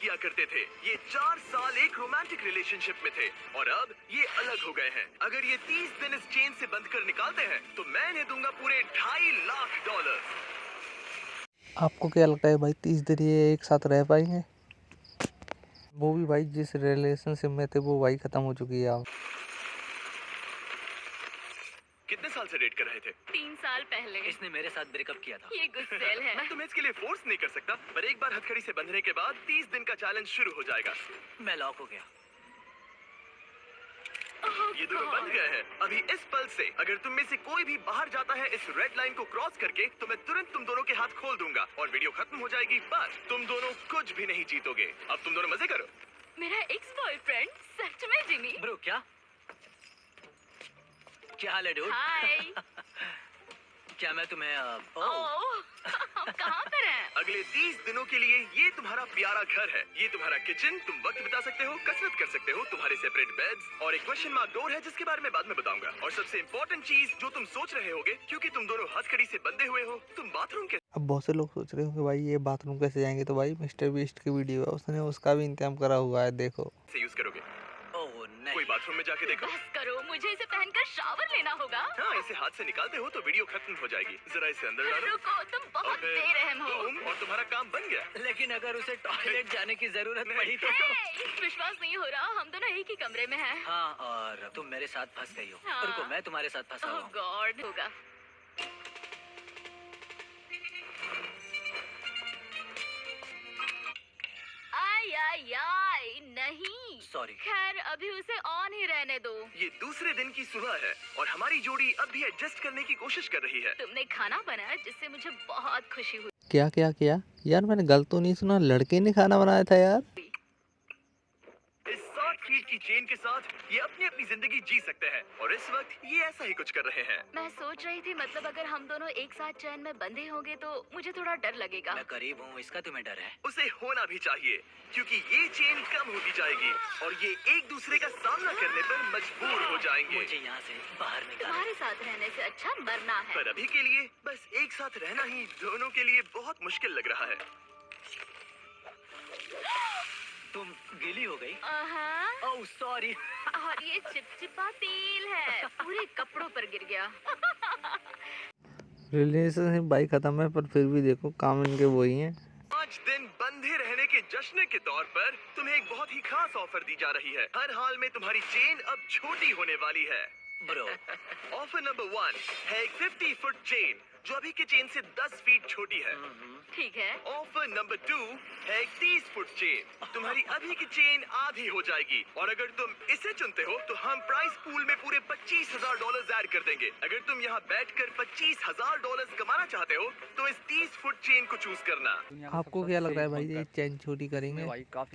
किया करते थे। ये 4 साल एक रोमांटिक रिलेशनशिप में थे और अब ये अलग हो गए हैं। अगर ये 30 दिन इस चेन से बंद कर निकालते हैं तो मैं इन्हें दूंगा पूरे $2.5 लाख। आपको क्या लगता है भाई 30 दिन ये एक साथ रह पाएंगे? वो भी भाई जिस रिलेशनशिप में थे वो भाई खत्म हो चुकी है अब। कितने साल से डेट कर रहे थे? 3 साल पहले। इसने मेरे साथ ब्रेकअप किया था। ये गुस्सेल है। मैं तुम्हें इसके लिए फोर्स नहीं कर सकता, पर एक बार हथकड़ी से बंधने के बाद 30 दिन का चैलेंज शुरू हो जाएगा। मैं लॉक हो गया। ये दोनों बंध गए हैं। अभी इस पल से अगर तुम में से कोई भी बाहर जाता है इस रेड लाइन को क्रॉस करके, तो मैं तुरंत तुम दोनों के हाथ खोल दूंगा और वीडियो खत्म हो जाएगी। पर तुम दोनों कुछ भी नहीं जीतोगे। अब तुम दोनों मजे करो। मेरा एक्स बॉयफ्रेंड सच में जिमी। ब्रो क्या हाल है डूड? हाय। क्या मैं तुम्हें हम कहाँ पर हैं? अगले 30 दिनों के लिए ये तुम्हारा प्यारा घर है, ये तुम्हारा किचन, तुम वक्त बिता सकते हो, कसरत कर सकते हो, तुम्हारे सेपरेट बेड्स और एक क्वेश्चन मार्क डोर है जिसके बारे में बाद में बताऊंगा। और सबसे इम्पोर्टेंट चीज जो तुम सोच रहे होगे, क्योंकि तुम दोनों हथकड़ी से बंधे हुए हो, तुम बाथरूम के अब बहुत से लोग सोच रहे हो कि भाई ये बाथरूम कैसे जाएंगे, तो भाई मिस्टर बीस्ट की वीडियो है, उसने उसका भी इंतजाम करा हुआ है, देखो। से यूज करोगे। ओह नहीं। कोई बाथरूम में जाके देखो। बस करो, मुझे इसे पहनकर शावर लेना होगा। हाँ, इसे हाथ से निकालते हो तो वीडियो खत्म हो जाएगी। जरा इसे अंदर डालो। रुको, तुम बहुत अबे, बेरहम हो। तुम और तुम्हारा काम बन गया। लेकिन अगर उसे टॉयलेट जाने की जरूरत पड़ी तो? हे, विश्वास नहीं हो रहा, हम दोनों एक ही कमरे में हैं। हाँ, और तुम मेरे साथ फंस गई हो। हाँ। रुको, मैं तुम्हारे साथ फंसा ओह हूँ। गॉड, होगा। आई नहीं। सॉरी। खैर अभी उसे ऑन ही रहने दो। ये दूसरे दिन की सुबह है और हमारी जोड़ी अब भी एडजस्ट करने की कोशिश कर रही है। तुमने खाना बनाया जिससे मुझे बहुत खुशी हुई। क्या क्या क्या यार, मैंने गलत तो नहीं सुना? लड़के ने खाना बनाया था यार? इस 60 फीट की चेन के साथ ये अपनी अपनी जिंदगी जी सकते हैं और इस वक्त ये ऐसा ही कुछ कर रहे हैं। मैं सोच रही थी, मतलब अगर हम दोनों एक साथ चैन में बंधे होंगे तो मुझे थोड़ा डर लगेगा। मैं करीब हूँ, इसका तुम्हें डर है? उसे होना भी चाहिए, क्योंकि ये चेन कम होती जाएगी और ये एक दूसरे का सामना करने पर मजबूर हो जाएंगे। मुझे यहाँ से बाहर निकाल। तुम्हारे साथ रहने से अच्छा मरना है। पर अभी के लिए बस एक साथ रहना ही दोनों के लिए बहुत मुश्किल लग रहा है। तुम गीली हो गई? Oh sorry. और ये चिपचिपा तेल है, पूरे कपड़ों पर गिर गया। रिलेशनशिप भाई खत्म है, पर फिर भी देखो काम इनके वही हैं। 5 दिन बंधे रहने के जश्न के तौर पर तुम्हें एक बहुत ही खास ऑफर दी जा रही है। हर हाल में तुम्हारी चेन अब छोटी होने वाली है। ब्रो ऑफर नंबर 1 है एक 50 फुट चेन जो अभी के चेन से 10 फीट छोटी है। ठीक है। ऑफर नंबर 2 है एक 30 फुट चेन। तुम्हारी अभी की चेन आधी हो जाएगी और अगर तुम इसे चुनते हो तो हम प्राइस पूल में पूरे $25,000 ऐड कर देंगे। अगर तुम यहाँ बैठकर $25,000 कमाना चाहते हो तो इस 30 फुट चेन को चूज करना। आपको क्या लगता है भाई ये चैन छोटी करेंगे कि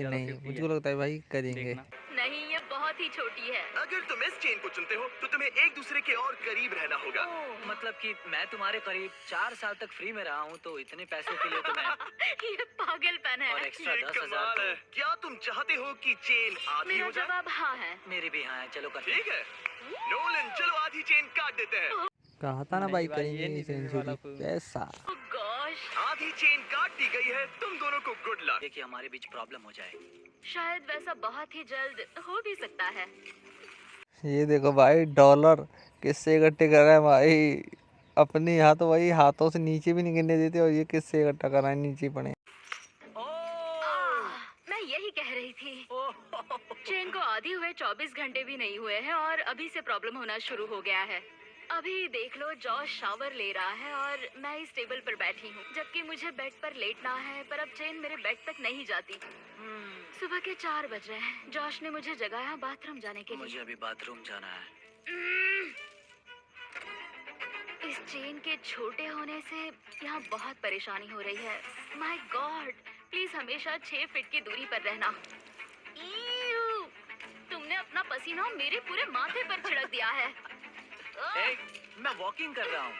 नहीं? मुझे लगता है भाई करेंगे। नहीं, ये बहुत ही छोटी है। अगर तुम इस चेन को चुनते हो तो तुम्हें एक दूसरे के और करीब रहना होगा। मतलब कि मैं तुम्हारे करीब 4 साल तक फ्री में रहा हूँ, तो इतने पैसों के लिए तो मैं ये पागलपन है। और एक्स्ट्रा ये 10,000 कमाल है। तो क्या तुम चाहते हो कि चेन आधी मेरा हो जाए? जवाब हाँ है। मेरी भी हाँ है। चलो करते ठीक है नोलन, चलो आधी चेन काट देते हैं। कहा था ना भाई करेंगे ये चैन छोटी। पैसा ओह गॉश, आधी चेन काट दी गई है। तुम दोनों को गुड लक। देखिए हमारे बीच प्रॉब्लम हो जाए। शायद वैसा बहुत ही जल्द हो भी सकता है। ये देखो भाई डॉलर किससे इकट्ठे कर रहा है भाई। अपने यहाँ तो भाई हाथों से नीचे भी नहीं गिरने देते और ये किससे इकट्ठा कर रहा है, नीचे पड़े। मैं यही कह रही थी। चेन को आधी हुए 24 घंटे भी नहीं हुए हैं और अभी से प्रॉब्लम होना शुरू हो गया है। अभी देख लो, जॉश शावर ले रहा है और मैं इस टेबल पर बैठी हूँ, जबकि मुझे बेड पर लेटना है, पर अब चेन मेरे बेड तक नहीं जाती। सुबह के 4 बज रहे हैं। जॉश ने मुझे जगाया बाथरूम जाने के लिए। मुझे अभी बाथरूम जाना है। इस चेन के छोटे होने से यहाँ बहुत परेशानी हो रही है। माय गॉड, प्लीज हमेशा 6 फीट की दूरी पर रहना। ईयू, तुमने अपना पसीना मेरे पूरे माथे पर छिड़क दिया है। मैं वॉकिंग कर रहा हूँ।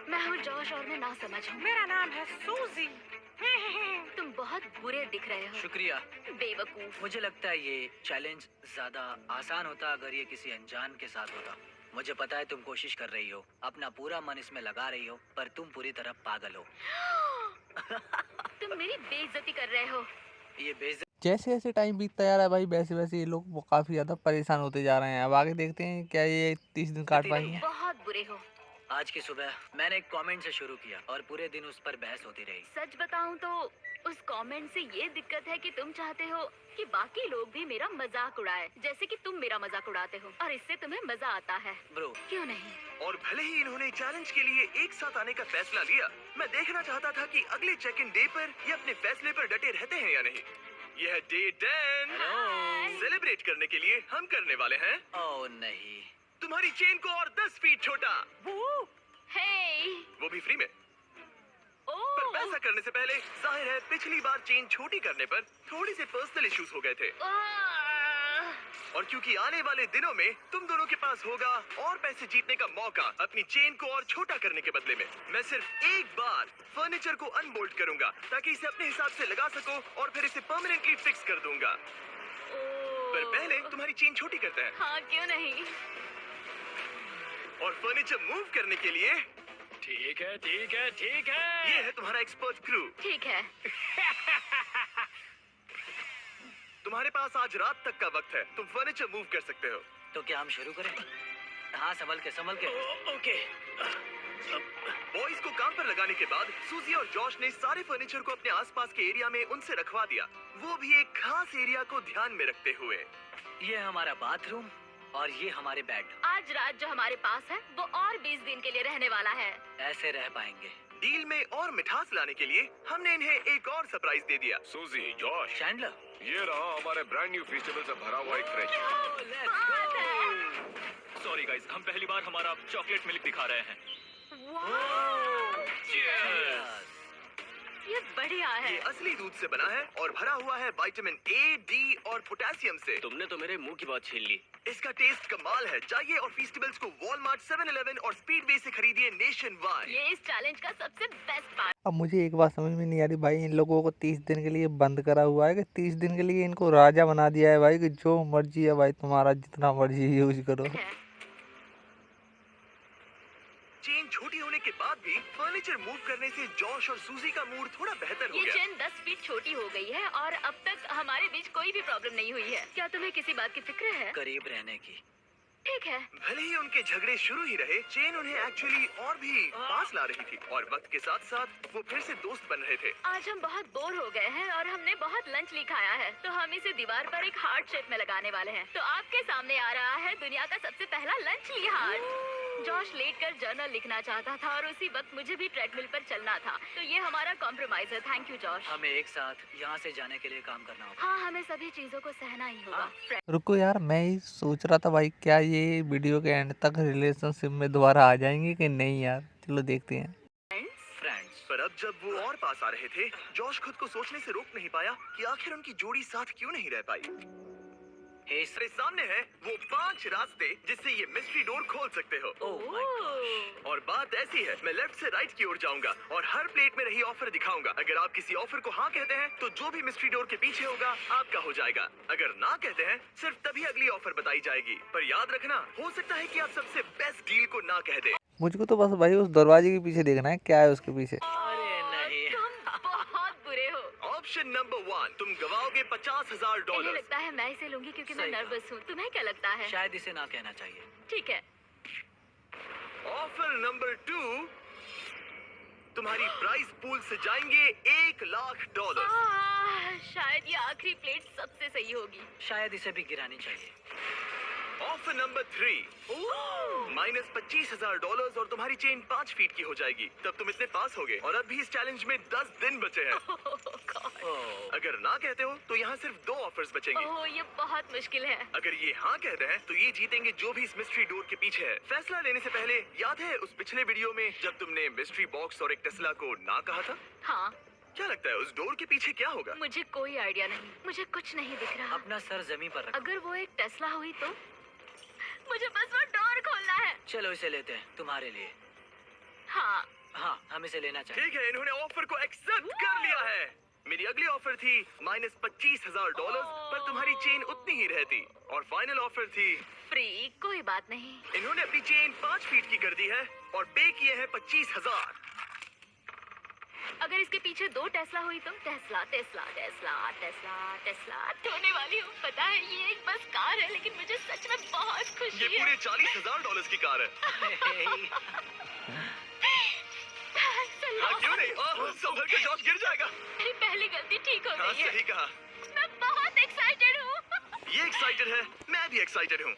मैं हूँ जॉश और मैं ना समझ हूँ। मेरा नाम है सूजी। तुम बहुत बुरे दिख रहे हो। शुक्रिया। बेवकूफ। मुझे लगता है ये चैलेंज ज्यादा आसान होता अगर ये किसी अनजान के साथ होता। मुझे पता है तुम कोशिश कर रही हो, अपना पूरा मन इसमें लगा रही हो, पर तुम पूरी तरह पागल हो। तुम मेरी बेइज्जती कर रहे हो। ये बेइज्जती जैसे जैसे टाइम बीतता जा रहा है भाई वैसे वैसे ये लोग वो काफ़ी ज़्यादा परेशान होते जा रहे हैं। अब आगे देखते हैं क्या ये 30 दिन काट पाएंगे। बहुत बुरे हो। आज की सुबह मैंने एक कमेंट से शुरू किया और पूरे दिन उस पर बहस होती रही। सच बताऊं तो उस कमेंट से ये दिक्कत है कि तुम चाहते हो कि बाकी लोग भी मेरा मजाक उड़ाए, जैसे कि तुम मेरा मजाक उड़ाते हो, और इससे तुम्हें मजा आता है। ब्रो, क्यों नहीं? और भले ही इन्होंने चैलेंज के लिए एक साथ आने का फैसला लिया, मैं देखना चाहता था कि अगले चेक इन डे पर ये अपने फैसले पर डटे रहते हैं या नहीं। यह डे 10 हाय। सेलिब्रेट करने के लिए हम करने वाले हैं ओह नहीं। तुम्हारी चेन को और 10 फीट छोटा, हे, वो भी फ्री में। पर ओह, वैसा करने से पहले जाहिर है पिछली बार चेन छोटी करने पर थोड़ी से पर्सनल इश्यूज हो गए थे, आह, और क्योंकि आने वाले दिनों में तुम दोनों के पास होगा और पैसे जीतने का मौका अपनी चेन को और छोटा करने के बदले में, मैं सिर्फ एक बार फर्नीचर को अनबोल्ट करूंगा ताकि इसे अपने हिसाब से लगा सको और फिर इसे परमानेंटली फिक्स कर दूंगा। पर पहले तुम्हारी चेन छोटी करते हैं, हाँ क्यों नहीं? और फर्नीचर मूव करने के लिए ठीक है, ठीक है, ठीक है। ये है तुम्हारा एक्सपर्ट क्रू। ठीक है। तुम्हारे पास आज रात तक का वक्त है, तुम फर्नीचर मूव कर सकते हो। तो क्या हम शुरू करें? हाँ, संभल के, संभल के। ओके। बॉयज को काम पर लगाने के बाद सूजी और जॉश ने सारे फर्नीचर को अपने आसपास के एरिया में उनसे रखवा दिया, वो भी एक खास एरिया को ध्यान में रखते हुए। ये हमारा बाथरूम और ये हमारे बेड। आज रात जो हमारे पास है वो और 20 दिन के लिए रहने वाला है। ऐसे रह पाएंगे। डील में और मिठास लाने के लिए हमने इन्हें एक और सरप्राइज दे दिया। सूजी, जॉश, चैंडलर, ये रहा हमारे ब्रांड न्यू फेस्टिवल से भरा हुआ एक फ्रिज। बात है। सॉरी गाइस, हम पहली बार हमारा चॉकलेट मिल्क दिखा रहे हैं। वाह, ये बढ़िया है। ये असली दूध से बना है और भरा हुआ है विटामिन ए, डी और पोटेशियम से। तुमने तो मेरे मुंह की बात छीन ली। इसका टेस्ट कमाल है। जाइए और फेस्टिवल्स को वॉलमार्ट, 7-Eleven और स्पीडवे से खरीदिए नेशन वाइड। ये इस चैलेंज का सबसे बेस्ट पार्ट। अब मुझे एक बात समझ में नहीं आ रही भाई, इन लोगों को 30 दिन के लिए बंद करा हुआ है कि 30 दिन के लिए इनको राजा बना दिया है भाई कि जो मर्जी है भाई तुम्हारा जितना मर्जी यूज करो। चेन छोटी होने के बाद भी फर्नीचर मूव करने से जॉश और सूजी का मूड थोड़ा बेहतर हो ये गया। चेन 10 फीट छोटी हो गई है और अब तक हमारे बीच कोई भी प्रॉब्लम नहीं हुई है। क्या तुम्हें किसी बात की फिक्र है? करीब रहने की। ठीक है। भले ही उनके झगड़े शुरू ही रहे, चेन उन्हें एक्चुअली और भी पास ला रही थी और वक्त के साथ साथ वो फिर से दोस्त बन रहे थे। आज हम बहुत बोर हो गए हैं और हमने बहुत लंच ली खाया है, तो हम इसे दीवार पर एक हार्ट शेप में लगाने वाले हैं। तो आपके सामने आ रहा है दुनिया का सबसे पहला लंच ली हार्ट। जॉश लेटकर जर्नल लिखना चाहता था और उसी वक्त मुझे भी ट्रेडमिल पर चलना था, तो ये हमारा कॉम्प्रोमाइज है। Thank you Josh. हमें एक साथ यहाँ से जाने के लिए काम करना होगा। हाँ, हमें सभी चीजों को सहना ही होगा। हाँ। रुको यार, मैं ही सोच रहा था भाई क्या ये वीडियो के एंड तक रिलेशनशिप में दोबारा आ जाएंगे कि नहीं यार। चलो देखते हैं। फ्रेंड्स। पर अब जब वो और पास आ रहे थे, जॉश खुद को सोचने से रोक नहीं पाया कि आखिर उनकी जोड़ी साथ क्यों नहीं रह पाई। हे मेरे सामने है वो 5 रास्ते जिससे ये मिस्ट्री डोर खोल सकते हो। Oh my gosh. और बात ऐसी है, मैं लेफ्ट से राइट की ओर जाऊंगा और हर प्लेट में रही ऑफर दिखाऊंगा। अगर आप किसी ऑफर को हाँ कहते हैं तो जो भी मिस्ट्री डोर के पीछे होगा आपका हो जाएगा। अगर ना कहते हैं सिर्फ तभी अगली ऑफर बताई जाएगी। पर याद रखना, हो सकता है कि आप सबसे बेस्ट डील को ना कह दे। मुझको तो बस भाई उस दरवाजे के पीछे देखना है क्या है उसके पीछे। अरे नहीं। तुम बहुत बुरे हो। ऑप्शन नंबर 1, तुम गवाओगे मुझे $50,000। लगता है मैं इसे लूंगी क्योंकि मैं सही कहा। नर्वस हूँ। तुम्हें क्या लगता है? शायद इसे ना कहना चाहिए। ठीक है। ऑफर नंबर 2, तुम्हारी प्राइस पूल से जाएंगे $1,00,000। शायद ये आखिरी प्लेट सबसे सही होगी। शायद इसे भी गिरानी चाहिए। ऑफर नंबर 3, -$25,000 और तुम्हारी चेन 5 फीट की हो जाएगी। तब तुम इतने पास होगे और अब भी इस चैलेंज में 10 दिन बचे हैं। ओह। अगर ना कहते हो तो यहाँ सिर्फ 2 ऑफर्स बचेंगे। ओह, ये बहुत मुश्किल है। अगर ये हाँ कहते हैं तो ये जीतेंगे जो भी इस मिस्ट्री डोर के पीछे है। फैसला लेने से पहले याद है उस पिछले वीडियो में जब तुमने मिस्ट्री बॉक्स और एक टेस्ला को ना कहा था? हाँ, क्या लगता है उस डोर के पीछे क्या होगा? मुझे कोई आइडिया नहीं। मुझे कुछ नहीं दिख रहा। अपना सर जमीन पर रखो। अगर वो एक टेस्ला हुई तो मुझे बस वो डोर खोलना है। चलो इसे लेते हैं तुम्हारे लिए। हाँ, हाँ, हम इसे लेना चाहिए। ठीक है, इन्होंने ऑफर को एक्सेप्ट कर लिया है। मेरी अगली ऑफर थी -$25,000 पर तुम्हारी चेन उतनी ही रहती और फाइनल ऑफर थी फ्री, कोई बात नहीं। इन्होंने अपनी चेन 5 फीट की कर दी है और पे किए हैं 25,000। अगर इसके पीछे 2 टेस्ला हुई तो Tesla Tesla Tesla Tesla Tesla होने वाली हूँ। पता है ये एक बस कार है, लेकिन मुझे सच में बहुत ये खुशी है। पूरे $40,000 की कार है। हाँ, क्यों नहीं? संभल के जॉश गिर जाएगा। मेरी पहली गलती ठीक हो हाँ, गई है। सही कहा। मैं बहुत एक्साइटेड हूँ। ये एक्साइटेड है, मैं भी एक्साइटेड हूँ।